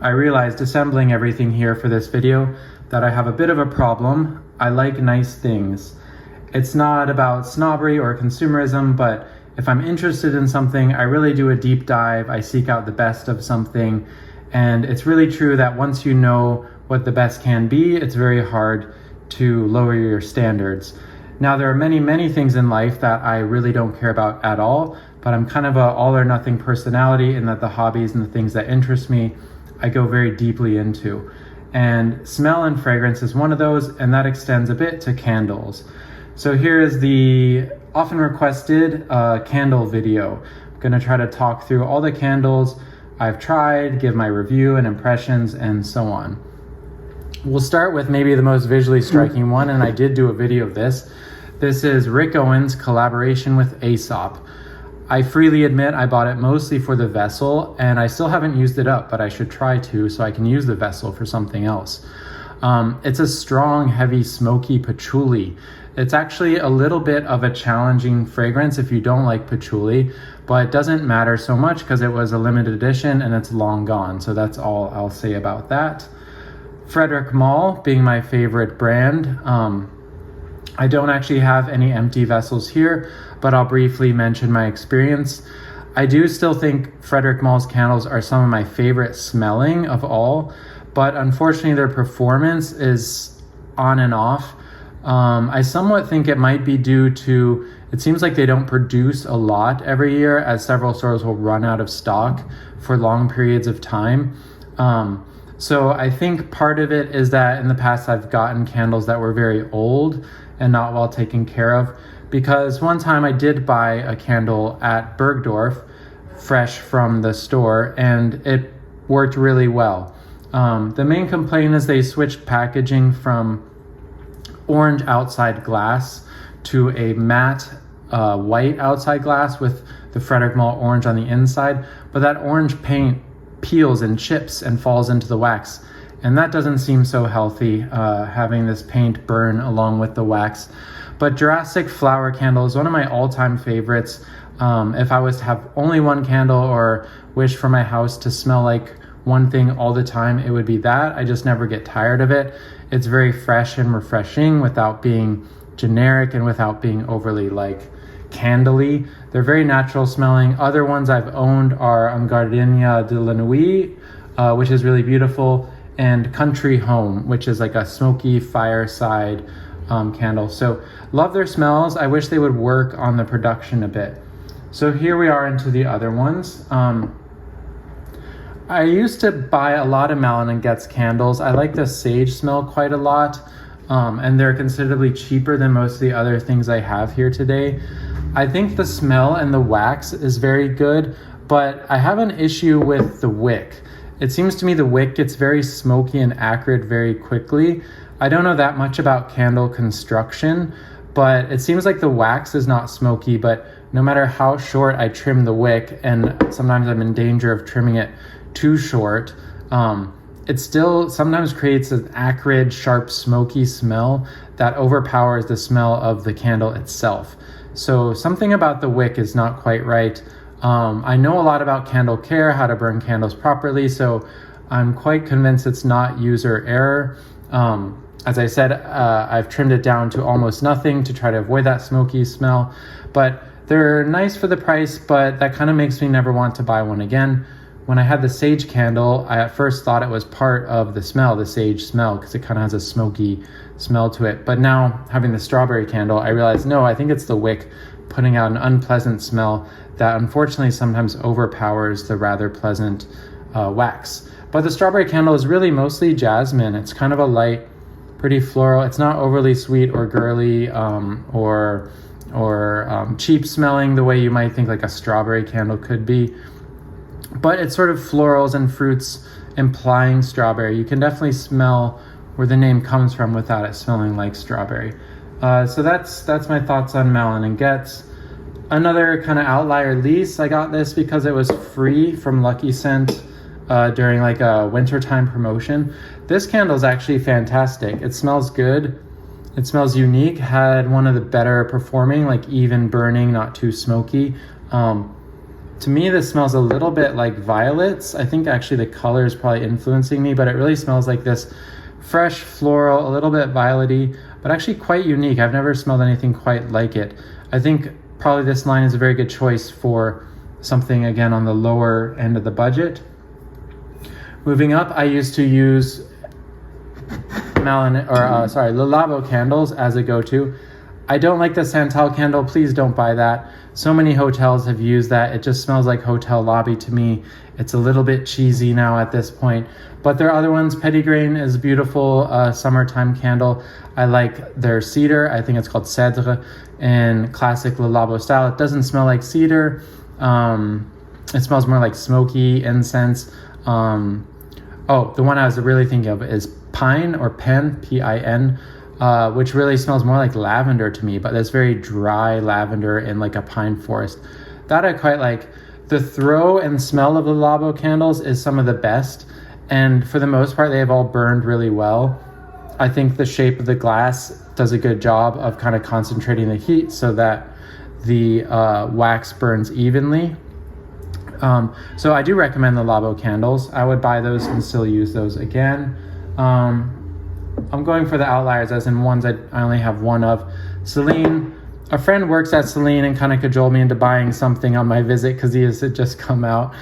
I realized assembling everything here for this video that I have a bit of a problem. I like nice things. It's not about snobbery or consumerism, but if I'm interested in something, I really do a deep dive. I seek out the best of something. And it's really true that once you know what the best can be, it's very hard to lower your standards. Now, there are many things in life that I really don't care about at all, but I'm kind of a all or nothing personality in that the hobbies and the things that interest me, I go very deeply into. And smell and fragrance is one of those, and that extends a bit to candles. So here is the often requested candle video. I'm gonna try to talk through all the candles I've tried, give my review and impressions, and so on. We'll start with maybe the most visually striking one, and I did do a video of this. This is Rick Owens' collaboration with Aesop. I freely admit I bought it mostly for the vessel, and I still haven't used it up, but I should try to so I can use the vessel for something else. It's a strong, heavy, smoky patchouli. It's actually a little bit of a challenging fragrance if you don't like patchouli, but it doesn't matter so much because it was a limited edition and it's long gone. So that's all I'll say about that. Frederic Malle being my favorite brand. I don't actually have any empty vessels here, but I'll briefly mention my experience. I do still think Frederic Malle's candles are some of my favorite smelling of all, but unfortunately their performance is on and off. I somewhat think it might be due to, it seems like they don't produce a lot every year, as several stores will run out of stock for long periods of time. So I think part of it is that in the past I've gotten candles that were very old and not well taken care of, because one time I did buy a candle at Bergdorf fresh from the store and it worked really well. The main complaint is they switched packaging from orange outside glass to a matte white outside glass with the Frederic Malle orange on the inside, but that orange paint peels and chips and falls into the wax, and that doesn't seem so healthy, having this paint burn along with the wax. But Jurassic Flower candle is one of my all-time favorites. If I was to have only one candle or wish for my house to smell like one thing all the time, it would be that. I just never get tired of it. It's very fresh and refreshing without being generic and without being overly like candly. They're very natural smelling. Other ones I've owned are Gardenia de la Nuit, which is really beautiful, and Country Home, which is like a smoky fireside candle. So love their smells. I wish they would work on the production a bit. So here we are into the other ones. I used to buy a lot of Malin and Goetz candles. I like the sage smell quite a lot, and they're considerably cheaper than most of the other things I have here today. I think the smell and the wax is very good, but I have an issue with the wick. It seems to me the wick gets very smoky and acrid very quickly. I don't know that much about candle construction, but it seems like the wax is not smoky, but no matter how short I trim the wick, and sometimes I'm in danger of trimming it too short, it still sometimes creates an acrid, sharp, smoky smell that overpowers the smell of the candle itself. So something about the wick is not quite right. I know a lot about candle care, how to burn candles properly, so I'm quite convinced it's not user error. As I said, I've trimmed it down to almost nothing to try to avoid that smoky smell, but they're nice for the price, but that kind of makes me never want to buy one again. When I had the sage candle, I at first thought it was part of the smell, the sage smell, because it kind of has a smoky smell to it. But now, having the strawberry candle, I realized, no, I think it's the wick putting out an unpleasant smell that unfortunately sometimes overpowers the rather pleasant wax. But the strawberry candle is really mostly jasmine. It's kind of a light, pretty floral. It's not overly sweet or girly or cheap smelling the way you might think like a strawberry candle could be. But it's sort of florals and fruits implying strawberry. You can definitely smell where the name comes from without it smelling like strawberry. So that's my thoughts on Malin and Goetz. Another kind of outlier lease, I got this because it was free from Lucky Scent during like a wintertime promotion. This candle is actually fantastic. It smells good. It smells unique. Had one of the better performing, like even burning, not too smoky. To me, this smells a little bit like violets. I think actually the color is probably influencing me, but it really smells like this fresh floral, a little bit violety, but actually quite unique. I've never smelled anything quite like it. I think probably this line is a very good choice for something, again, on the lower end of the budget. Moving up, I used to use Malin, or Le Labo candles as a go-to. I don't like the Santal candle. Please don't buy that. So many hotels have used that. It just smells like hotel lobby to me. It's a little bit cheesy now at this point. But there are other ones. Petitgrain is a beautiful summertime candle. I like their cedar. I think it's called Cire in classic Le Labo style. It doesn't smell like cedar. It smells more like smoky incense. Oh, the one I was really thinking of is Pine or Pen, P-I-N. Which really smells more like lavender to me, but this very dry lavender in like a pine forest. That I quite like. The throw and smell of the Labo candles is some of the best, and for the most part, they have all burned really well. I think the shape of the glass does a good job of kind of concentrating the heat so that the wax burns evenly. So I do recommend the Labo candles. I would buy those and still use those again. I'm going for the outliers, as in ones I only have one of. Celine, a friend works at Celine and kind of cajoled me into buying something on my visit because he has just come out.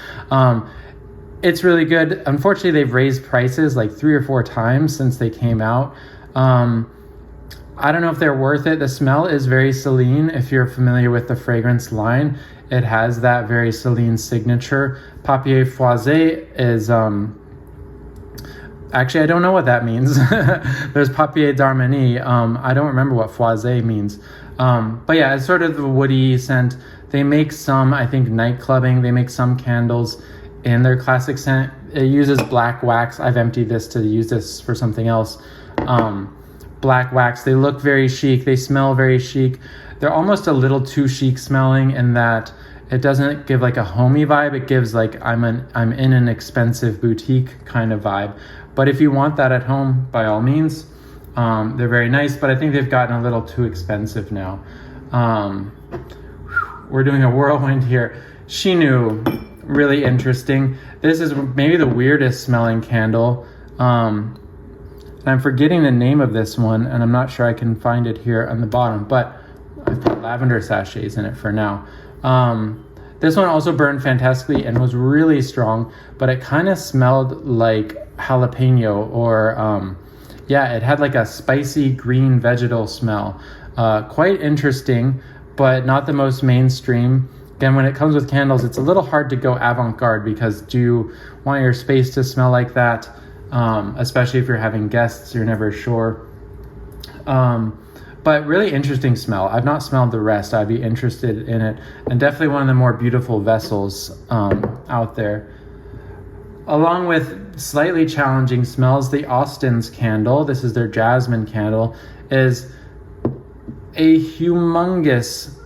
It's really good. Unfortunately, they've raised prices like 3 or 4 times since they came out. I don't know if they're worth it. The smell is very Celine. If you're familiar with the fragrance line, it has that very Celine signature. Papier Froissé is... Actually, I don't know what that means. There's Papier d'Arménie. I don't remember what Froissé means. But yeah, it's sort of the woody scent. They make some, I think, night clubbing. They make some candles in their classic scent. It uses black wax. I've emptied this to use this for something else. Black wax. They look very chic. They smell very chic. They're almost a little too chic smelling in that it doesn't give like a homey vibe. It gives like I'm in an expensive boutique kind of vibe. But if you want that at home, by all means, they're very nice, but I think they've gotten a little too expensive now. We're doing a whirlwind here. Chinu, really interesting. This is maybe the weirdest smelling candle. And I'm forgetting the name of this one, and I'm not sure I can find it here on the bottom, but I've put lavender sachets in it for now. This one also burned fantastically and was really strong, but it kind of smelled like jalapeno or, yeah, it had like a spicy green vegetal smell. Quite interesting, but not the most mainstream. Again, when it comes with candles, it's a little hard to go avant-garde because do you want your space to smell like that? Especially if you're having guests, you're never sure. But really interesting smell. I've not smelled the rest. I'd be interested in it. And definitely one of the more beautiful vessels out there. Along with slightly challenging smells, the Ostens candle, this is their jasmine candle, is a humongous,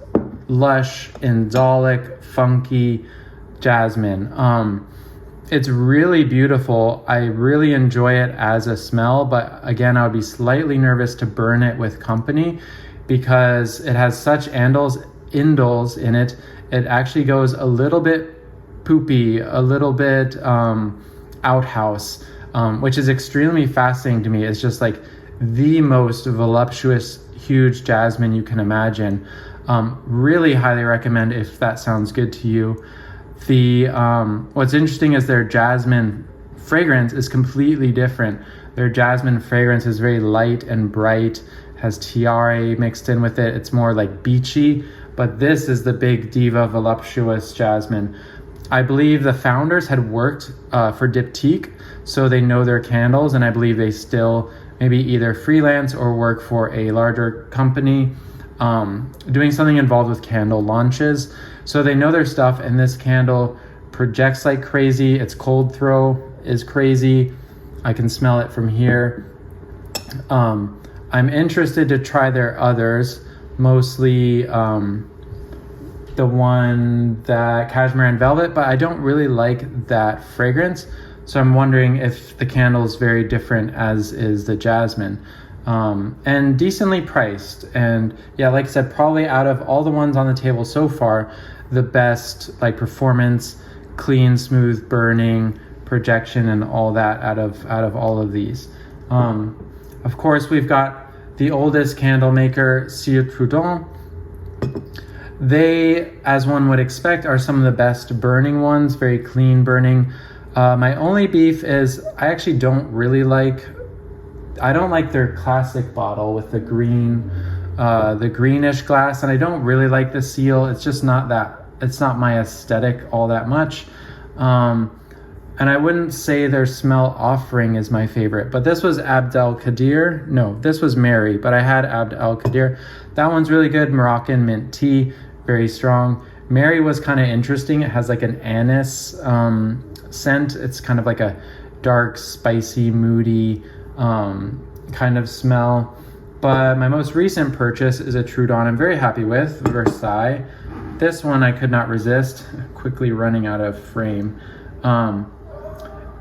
lush, indolic, funky jasmine. It's really beautiful. I really enjoy it as a smell, but again, I would be slightly nervous to burn it with company because it has such indoles in it. It actually goes a little bit poopy, a little bit outhouse, which is extremely fascinating to me. It's just like the most voluptuous, huge jasmine you can imagine. Really highly recommend if that sounds good to you. The what's interesting is their jasmine fragrance is completely different. Their jasmine fragrance is very light and bright, has tiare mixed in with it. It's more like beachy, but this is the big diva voluptuous jasmine. I believe the founders had worked for Diptyque, so they know their candles, and I believe they still maybe either freelance or work for a larger company doing something involved with candle launches. So they know their stuff, and this candle projects like crazy. Its cold throw is crazy. I can smell it from here. I'm interested to try their others, mostly the one that Cashmere and Velvet, but I don't really like that fragrance. So I'm wondering if the candle is very different as is the jasmine. And decently priced. And yeah, like I said, probably out of all the ones on the table so far, the best like performance, clean, smooth burning, projection, and all that out of all of these. Of course, we've got the oldest candle maker, Cire Trudon. They, as one would expect, are some of the best burning ones, very clean burning. My only beef is I actually don't like their classic bottle with the greenish glass, and I don't really like the seal. It's just it's not my aesthetic all that much. And I wouldn't say their smell offering is my favorite, but this was Abd al-Qadir. No, this was Mary, but I had Abd al-Qadir. That one's really good. Moroccan mint tea, very strong. Mary was kind of interesting. It has like an anise scent. It's kind of like a dark, spicy, moody kind of smell. But my most recent purchase is a Trudon I'm very happy with, Versailles. This one I could not resist. Quickly running out of frame.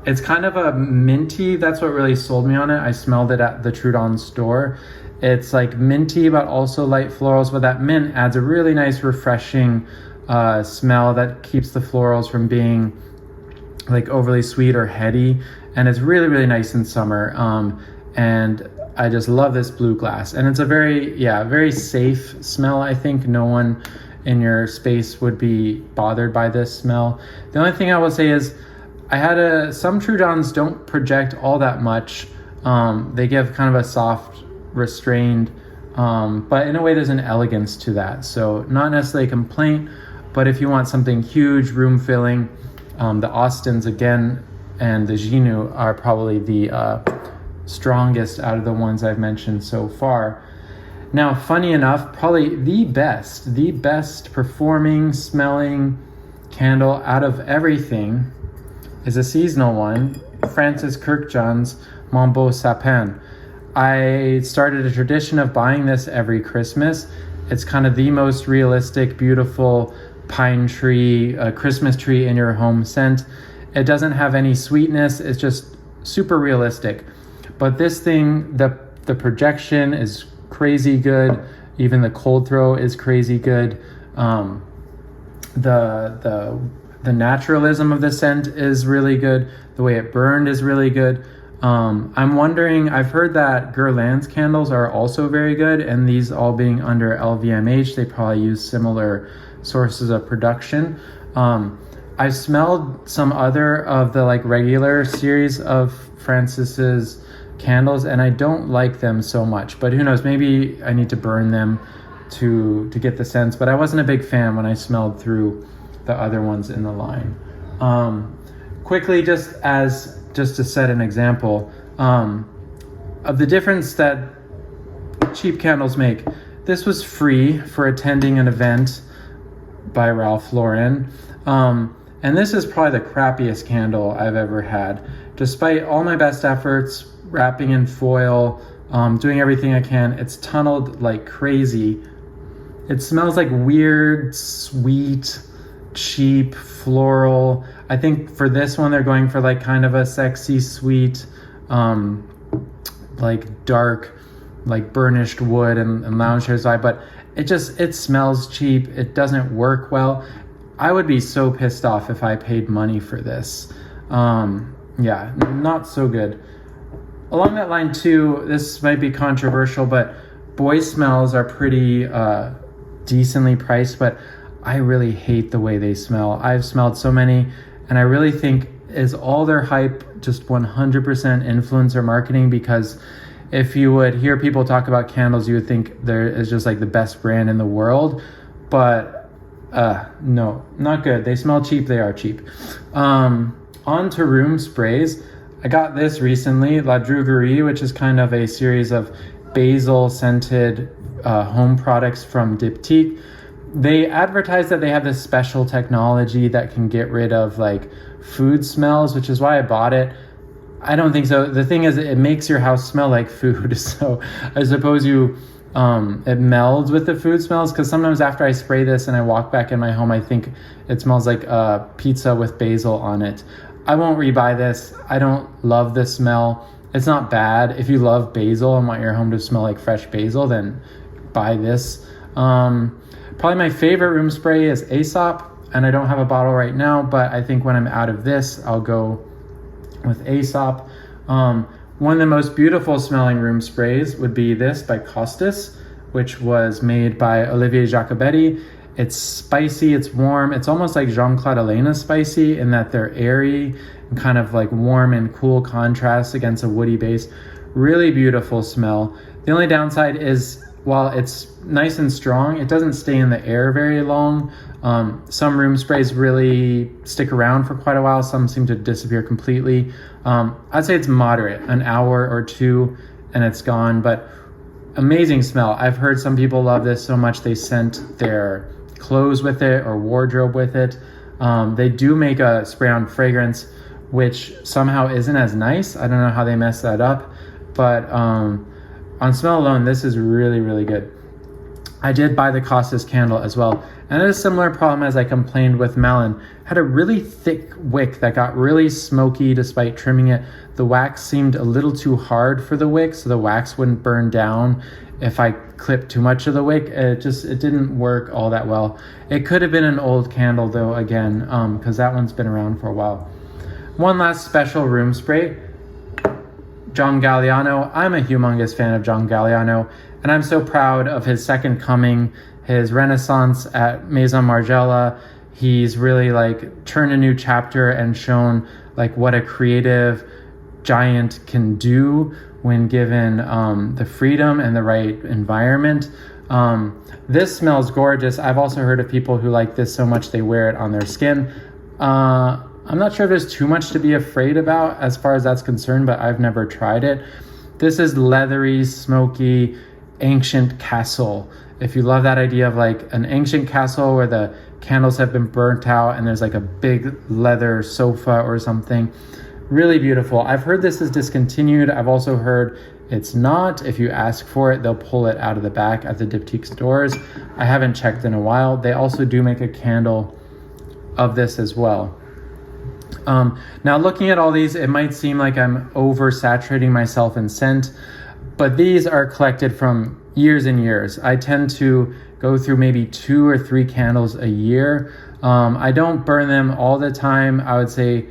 It's kind of a minty. That's what really sold me on it. I smelled it at the Trudon store. It's like minty, but also light florals. But that mint adds a really nice, refreshing smell that keeps the florals from being like overly sweet or heady. And it's really, really nice in summer. And I just love this blue glass. And it's a very safe smell. I think no one in your space would be bothered by this smell. The only thing I will say is I had some Trudons don't project all that much. They give kind of a soft, restrained, but in a way there's an elegance to that. So not necessarily a complaint, but if you want something huge, room filling, the Ostens again and the Ginu are probably the strongest out of the ones I've mentioned so far. Now, funny enough, probably the best performing, smelling candle out of everything is a seasonal one, Francis Kurkdjian's Mon Beau Sapin. I started a tradition of buying this every Christmas. It's kind of the most realistic, beautiful pine tree, Christmas tree in your home scent. It doesn't have any sweetness. It's just super realistic. But this thing, the projection is crazy good. Even the cold throw is crazy good. The naturalism of the scent is really good. The way it burned is really good. I'm wondering, I've heard that Guerlain's candles are also very good, and these all being under LVMH, they probably use similar sources of production. I've smelled some other of the like regular series of Francis's candles, and I don't like them so much, but who knows, maybe I need to burn them to get the sense. But I wasn't a big fan when I smelled through the other ones in the line. Quickly, just to set an example of the difference that cheap candles make. This was free for attending an event by Ralph Lauren. And this is probably the crappiest candle I've ever had. Despite all my best efforts, wrapping in foil, doing everything I can, it's tunneled like crazy. It smells like weird, sweet, cheap, floral. I think for this one, they're going for like kind of a sexy, sweet, like dark, like burnished wood and lounge chairs vibe, but it smells cheap. It doesn't work well. I would be so pissed off if I paid money for this. Yeah, not so good. Along that line too, this might be controversial, but boy smells are pretty decently priced, but I really hate the way they smell. I've smelled so many, and I really think is all their hype just 100% influencer marketing, because if you would hear people talk about candles, you would think there is just like the best brand in the world, but no, not good. They smell cheap, they are cheap. On to room sprays. I got this recently, La Droguerie, which is kind of a series of basil scented home products from Diptyque. They advertise that they have this special technology that can get rid of like food smells, which is why I bought it. I don't think so. The thing is, it makes your house smell like food. So I suppose it melds with the food smells, because sometimes after I spray this and I walk back in my home, I think it smells like pizza with basil on it. I won't rebuy this. I don't love the smell. It's not bad. If you love basil and want your home to smell like fresh basil, then buy this. Probably my favorite room spray is Aesop, and I don't have a bottle right now, but I think when I'm out of this, I'll go with Aesop. One of the most beautiful smelling room sprays would be this by Costas, which was made by Olivier Jacobetti. It's spicy, it's warm, it's almost like Jean-Claude Elena spicy in that they're airy and kind of like warm and cool contrast against a woody base. Really beautiful smell. The only downside is while it's nice and strong, it doesn't stay in the air very long. Some room sprays really stick around for quite a while. Some seem to disappear completely. I'd say it's moderate, an hour or two, and it's gone, but amazing smell. I've heard some people love this so much they sent their clothes with it or wardrobe with it. They do make a spray-on fragrance, which somehow isn't as nice. I don't know how they messed that up, but on smell alone, this is really, really good. I did buy the Costas candle as well, and it had a similar problem as I complained with Malin. Had a really thick wick that got really smoky despite trimming it. The wax seemed a little too hard for the wick, so the wax wouldn't burn down if I clipped too much of the wick. It didn't work all that well. It could have been an old candle though, again, because that one's been around for a while. One last special room spray, John Galliano. I'm a humongous fan of John Galliano, and I'm so proud of his second coming, his renaissance at Maison Margiela. He's really like turned a new chapter and shown like what a creative giant can do when given the freedom and the right environment. This smells gorgeous. I've also heard of people who like this so much they wear it on their skin. I'm not sure there's too much to be afraid about as far as that's concerned, but I've never tried it. This is leathery, smoky, ancient castle. If you love that idea of like an ancient castle where the candles have been burnt out and there's like a big leather sofa or something, really beautiful. I've heard this is discontinued. I've also heard it's not. If you ask for it, they'll pull it out of the back at the Diptyque stores. I haven't checked in a while. They also do make a candle of this as well. Now looking at all these, it might seem like I'm oversaturating myself in scent, but these are collected from years and years. I tend to go through maybe 2 or 3 candles a year. I don't burn them all the time. I would say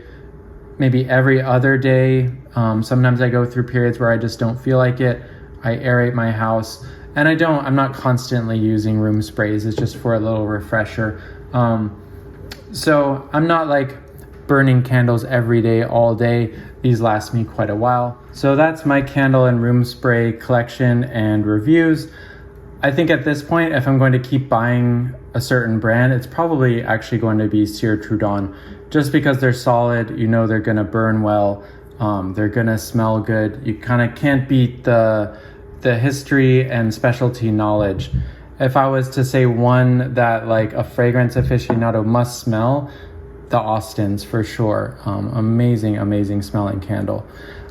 maybe every other day. Sometimes I go through periods where I just don't feel like it. I aerate my house, and I'm not constantly using room sprays. It's just for a little refresher. So I'm not like burning candles every day, all day. These last me quite a while. So that's my candle and room spray collection and reviews. I think at this point, if I'm going to keep buying a certain brand, it's probably actually going to be Cire Trudon, just because they're solid. You know they're going to burn well. They're going to smell good. You kind of can't beat the history and specialty knowledge. If I was to say one that like a fragrance aficionado must smell, the Ostens for sure. Amazing smelling candle.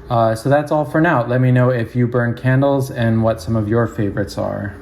So that's all for now. Let me know if you burn candles and what some of your favorites are.